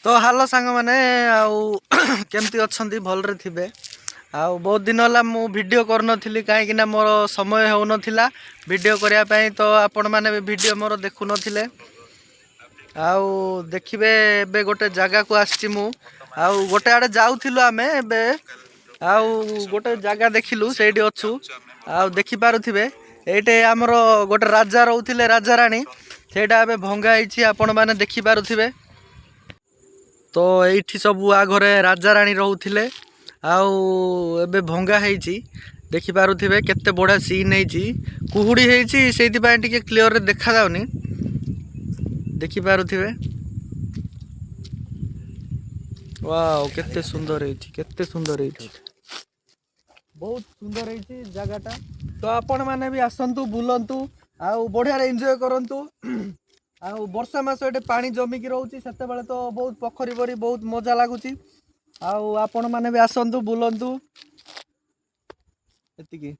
तो हालो सांग मैंने केमती अच्छा भलरे थे आउ बहुत दिन है मु वीडियो करनी कहीं मोर समय हो नाला वीडियो करने तो आपण मैंने वीडियो मोर देखु नथिले आउ देखिबे एबे गोटे जगह को आछि मु आउ गोटे आड़े जाउथिलु आमे एबे आउ गोटे जगह देखिलु सेठी अछु आउ देखि पारुथिबे एटे हमर गोटे राजा रहउथिले राजा रानी सेटा एबे भंगा हिची आपण माने देखि पारुथिबे। तो ये सब आघरे राजा रानी रोते आउ एबे भंगा होती देखिपे केते बड़ा सीन है कुहुड़ी से क्लीयर देखा जाउनी देखिपे वाओ केते सुंदर है केते सुंदर है बहुत सुंदर है जगहटा। तो आपण मैंने भी आसतु बुलंतु आउ बढ़िया एंजॉय करंतु आउ वर्षा मास ये पानी जमिकी रोचे से तो बहुत पोखरी परी बहुत मजा लगुच आउ आपण मैंने भी आसतु बुलंतु एतिकी।